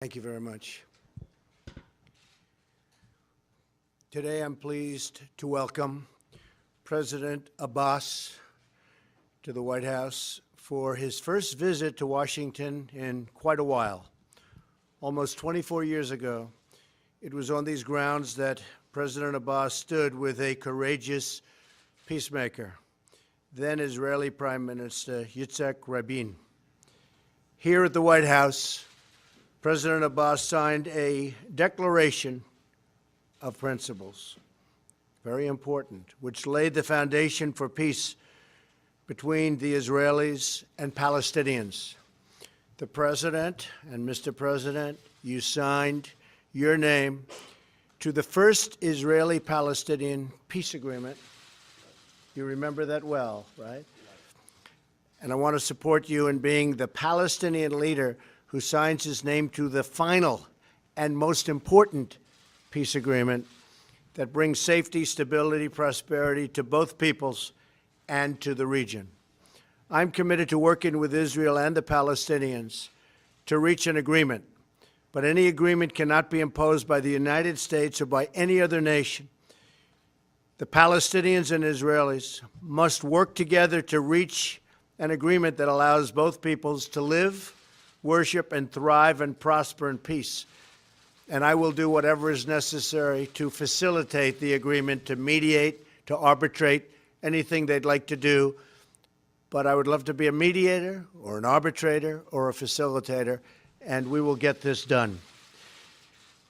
Thank you very much. Today I'm pleased to welcome President Abbas to the White House for his first visit to Washington in quite a while. Almost 24 years ago, it was on these grounds that President Abbas stood with a courageous peacemaker, then Israeli Prime Minister Yitzhak Rabin. Here at the White House, President Abbas signed a declaration of principles, very important, which laid the foundation for peace between the Israelis and Palestinians. The President and Mr. President, you signed your name to the first Israeli-Palestinian peace agreement. You remember that well, right? And I want to support you in being the Palestinian leader who signs his name to the final and most important peace agreement that brings safety, stability, prosperity to both peoples and to the region. I'm committed to working with Israel and the Palestinians to reach an agreement, but any agreement cannot be imposed by the United States or by any other nation. The Palestinians and Israelis must work together to reach an agreement that allows both peoples to live, worship, and thrive and prosper in peace. And I will do whatever is necessary to facilitate the agreement, to mediate, to arbitrate, anything they'd like to do. But I would love to be a mediator or an arbitrator or a facilitator, and we will get this done.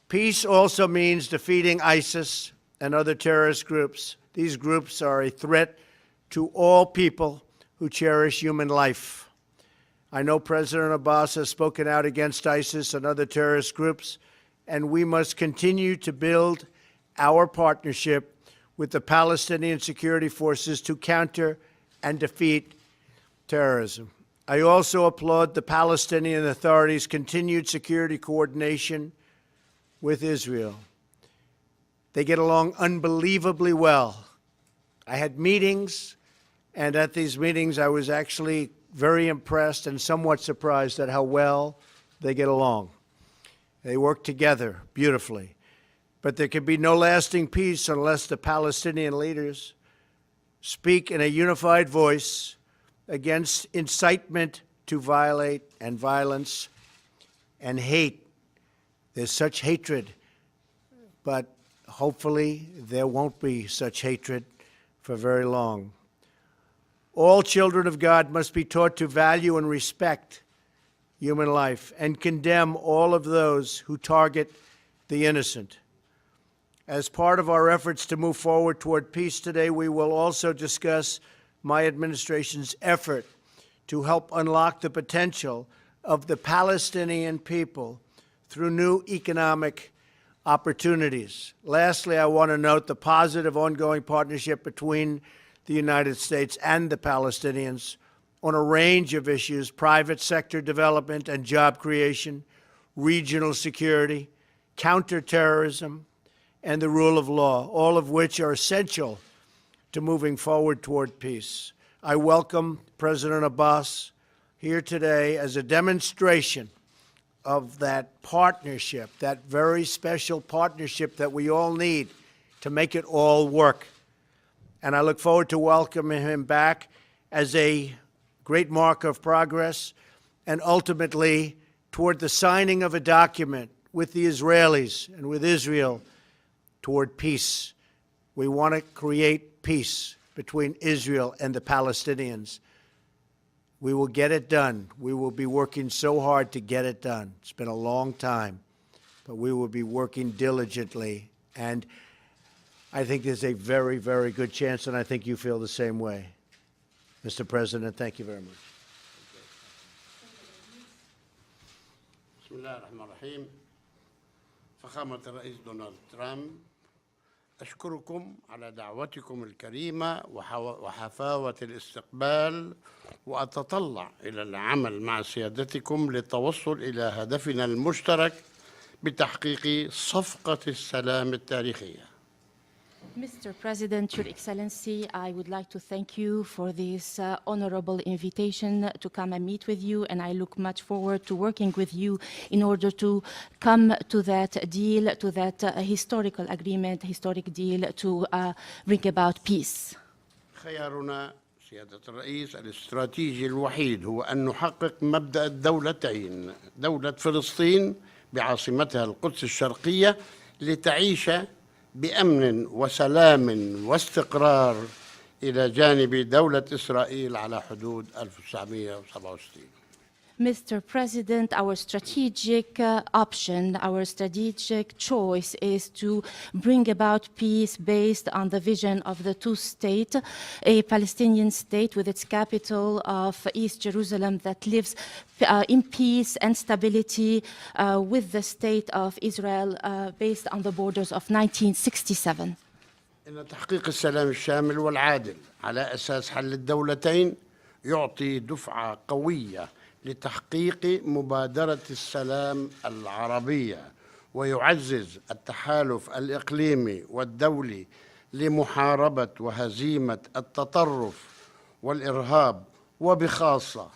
Peace also means defeating ISIS and other terrorist groups. These groups are a threat to all people who cherish human life. I know President Abbas has spoken out against ISIS and other terrorist groups, and we must continue to build our partnership with the Palestinian security forces to counter and defeat terrorism. I also applaud the Palestinian Authority's continued security coordination with Israel. They get along unbelievably well. I had meetings, and at these meetings I was actually very impressed and somewhat surprised at how well they get along. They work together beautifully. But there can be no lasting peace unless the Palestinian leaders speak in a unified voice against incitement to violate and violence and hate. There's such hatred, but hopefully there won't be such hatred for very long. All children of God must be taught to value and respect human life and condemn all of those who target the innocent. As part of our efforts to move forward toward peace today, we will also discuss my administration's effort to help unlock the potential of the Palestinian people through new economic opportunities. Lastly, I want to note the positive ongoing partnership between the United States and the Palestinians on a range of issues: private sector development and job creation, regional security, counterterrorism, and the rule of law, all of which are essential to moving forward toward peace. I welcome President Abbas here today as a demonstration of that partnership, that very special partnership that we all need to make it all work. And I look forward to welcoming him back as a great mark of progress and ultimately toward the signing of a document with the Israelis and with Israel toward peace. We want to create peace between Israel and the Palestinians. We will get it done. We will be working so hard to get it done. It's been a long time, but we will be working diligently. And I think there's a very, very good chance, and I think you feel the same way. Mr. President, thank you very much. بسم الله الرحمن الرحيم. فخامة الرئيس دونالد ترامب، أشكركم على دعوتكم الكريمة وحفاوة الاستقبال، وأتطلع إلى العمل مع سيادتكم للتوصل إلى هدفنا المشترك بتحقيق صفقة السلام التاريخية. Mr. President, Your Excellency, I would like to thank you for this honorable invitation to come and meet with you, and I look much forward to working with you in order to come to that deal, to that historical agreement, historic deal to bring about peace. خيارنا سيادة الرئيس الاستراتيجي الوحيد هو أن نحقق مبدأ الدولتين، دولة فلسطين بعاصمتها القدس الشرقية لتعيش بأمن وسلام واستقرار إلى جانب دولة إسرائيل على حدود 1967. Mr. President, our strategic option, our strategic choice is to bring about peace based on the vision of the two-state, a Palestinian state with its capital of East Jerusalem that lives in peace and stability with the state of Israel based on the borders of 1967. إن تحقيق السلام الشامل والعادل على أساس حل الدولتين يعطي دفعة قوية لتحقيق مبادرة السلام العربية ويعزز التحالف الإقليمي والدولي لمحاربة وهزيمة التطرف والإرهاب وبخاصة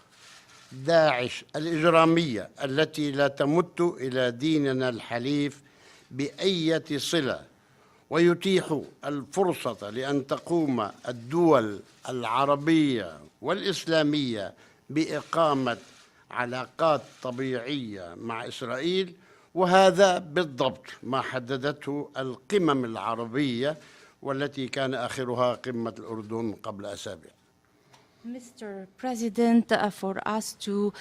داعش الإجرامية التي لا تمت إلى ديننا الحليف بأية صلة، ويتيح الفرصة لأن تقوم الدول العربية والإسلامية بإقامة علاقات طبيعية مع إسرائيل، وهذا بالضبط ما حددته القمم العربية والتي كان آخرها قمة الأردن قبل أسابيع. Mr. President, for us to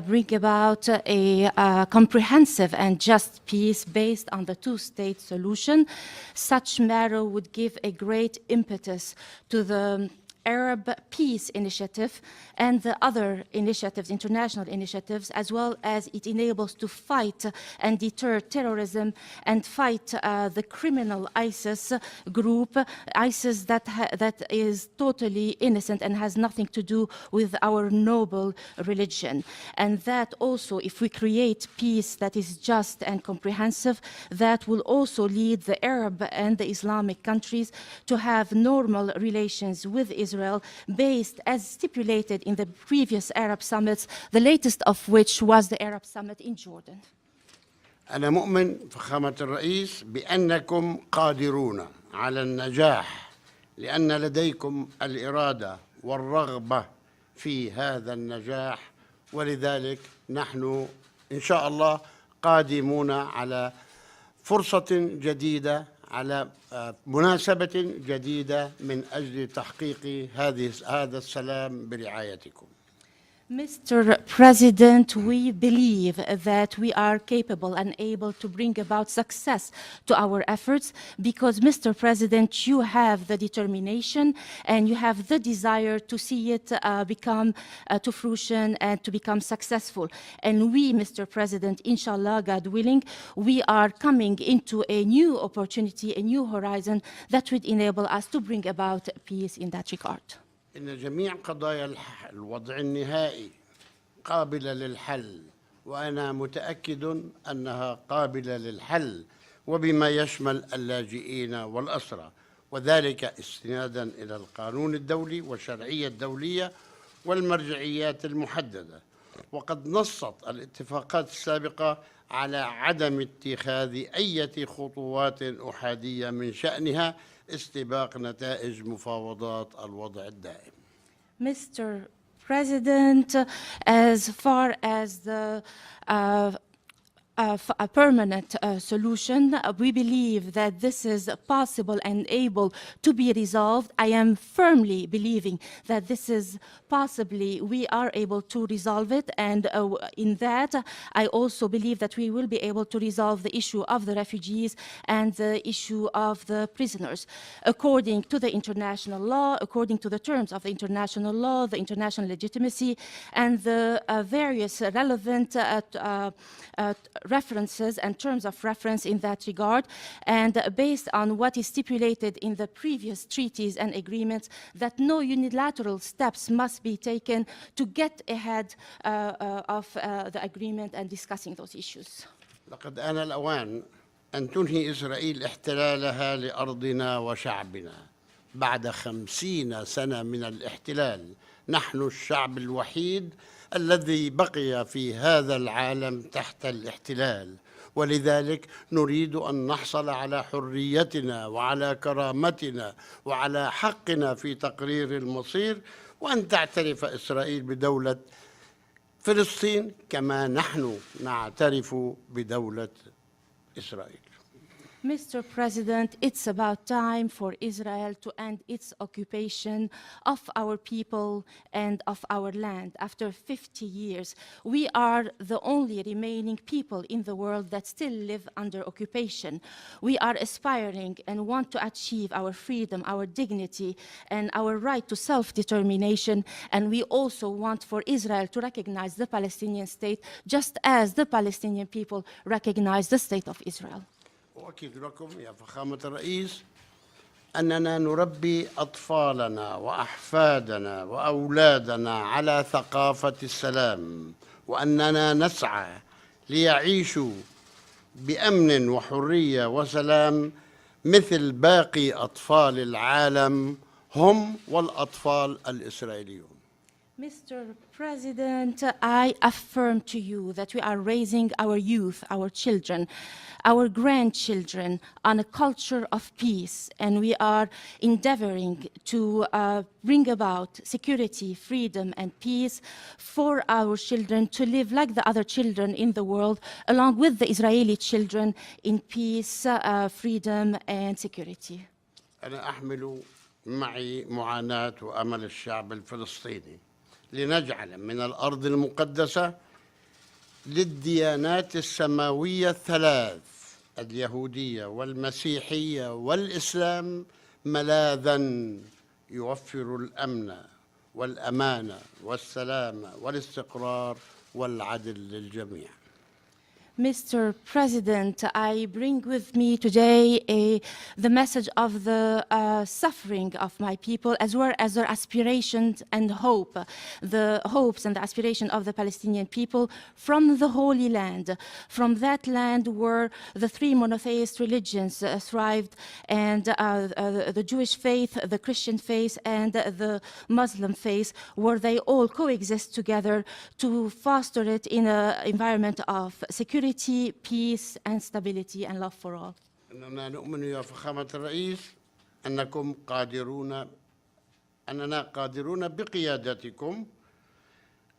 bring about a comprehensive and just peace based on the two-state solution, such matter would give a great impetus to the Arab Peace Initiative and the other initiatives, international initiatives, as well as it enables to fight and deter terrorism and fight the criminal ISIS group, ISIS that is totally innocent and has nothing to do with our noble religion. And that also, if we create peace that is just and comprehensive, that will also lead the Arab and the Islamic countries to have normal relations with Israel based as stipulated in the previous Arab summits, the latest of which was the Arab summit in Jordan. أنا مؤمن فخامة الرئيس بأنكم قادرون على النجاح لأن لديكم الإرادة والرغبة في هذا النجاح، ولذلك نحن إن شاء الله قادمون على فرصة جديدة، على مناسبة جديدة من أجل تحقيق هذا السلام برعايتكم. Mr. President, we believe that we are capable and able to bring about success to our efforts because, Mr. President, you have the determination and you have the desire to see it become to fruition and to become successful. And we, Mr. President, inshallah, God willing, we are coming into a new opportunity, a new horizon that would enable us to bring about peace in that regard. إن جميع قضايا الوضع النهائي قابلة للحل، وأنا متأكد أنها قابلة للحل وبما يشمل اللاجئين والأسرى، وذلك استنادا إلى القانون الدولي والشرعية الدولية والمرجعيات المحددة. وقد نصت الاتفاقات السابقة على عدم اتخاذ أي خطوات أحادية من شأنها استباق نتائج مفاوضات الوضع الدائم. Mr. President, as far as the a permanent solution, we believe that this is possible and able to be resolved. I am firmly believing that this is possibly, we are able to resolve it, and in that, I also believe that we will be able to resolve the issue of the refugees and the issue of the prisoners. According to the international law, according to the terms of the international law, the international legitimacy, and the various relevant references and terms of reference in that regard, and based on what is stipulated in the previous treaties and agreements, that no unilateral steps must be taken to get ahead of the agreement and discussing those issues. لقد آن الأوان أن تنهي إسرائيل احتلالها لأرضنا وشعبنا. بعد 50 سنة من الاحتلال نحن الشعب الوحيد الذي بقي في هذا العالم تحت الاحتلال، ولذلك نريد أن نحصل على حريتنا وعلى كرامتنا وعلى حقنا في تقرير المصير، وأن تعترف إسرائيل بدولة فلسطين كما نحن نعترف بدولة إسرائيل. Mr. President, it's about time for Israel to end its occupation of our people and of our land. After 50 years, we are the only remaining people in the world that still live under occupation. We are aspiring and want to achieve our freedom, our dignity, and our right to self-determination. And we also want for Israel to recognize the Palestinian state, just as the Palestinian people recognize the state of Israel. أؤكد لكم يا فخامة الرئيس أننا نربي أطفالنا وأحفادنا وأولادنا على ثقافة السلام، وأننا نسعى ليعيشوا بأمن وحرية وسلام مثل باقي أطفال العالم هم والأطفال الإسرائيليون. Mr. President, I affirm to you that we are raising our youth, our children, our grandchildren on a culture of peace, and we are endeavoring to bring about security, freedom, and peace for our children to live like the other children in the world, along with the Israeli children in peace, freedom, and security. أنا أحمل معي معاناة وأمل الشعب الفلسطيني لنجعل من الأرض المقدسة للديانات السماوية الثلاث اليهودية والمسيحية والإسلام ملاذاً يوفر الأمن والأمانة والسلام والاستقرار والعدل للجميع. Mr. President, I bring with me today the message of the suffering of my people, as well as their aspirations and hope, the hopes and the aspiration of the Palestinian people from the Holy Land, from that land where the three monotheist religions thrived, and the Jewish faith, the Christian faith, and the Muslim faith, where they all coexist together to foster it in an environment of security, peace, and stability, and love for all. أننا نؤمن يا فخامة الرئيس أننا قادرون بقيادتكم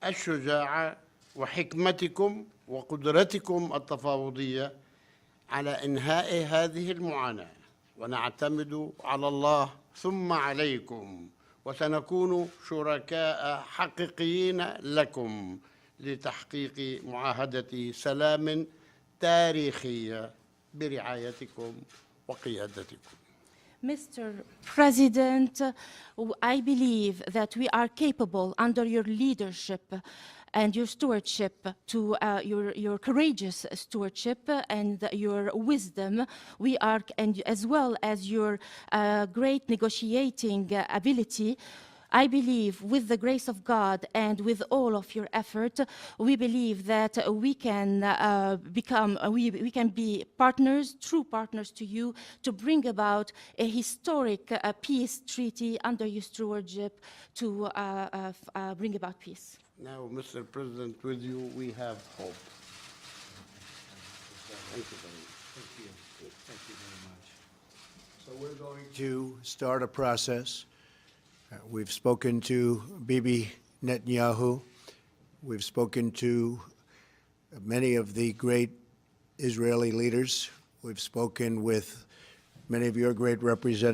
الشجاعة وحكمتكم وقدرتكم التفاوضية على إنهاء هذه المعاناة، ونعتمد على الله ثم عليكم، وسنكون شركاء حقيقيين لكم لتحقيق معاهدة سلام تاريخية برعايتكم وقيادتكم. Mr. President, I believe that we are capable, under your leadership and your stewardship, to your courageous stewardship and your wisdom, we are, and as well as your great negotiating ability, I believe with the grace of God and with all of your effort, we believe that we can we can be partners, true partners to you, to bring about a historic peace treaty under your stewardship to bring about peace. Now, Mr. President, with you we have hope. Thank you very much. Thank you. Thank you very much. So we're going to start a process. We've spoken to Bibi Netanyahu. We've spoken to many of the great Israeli leaders. We've spoken with many of your great representatives.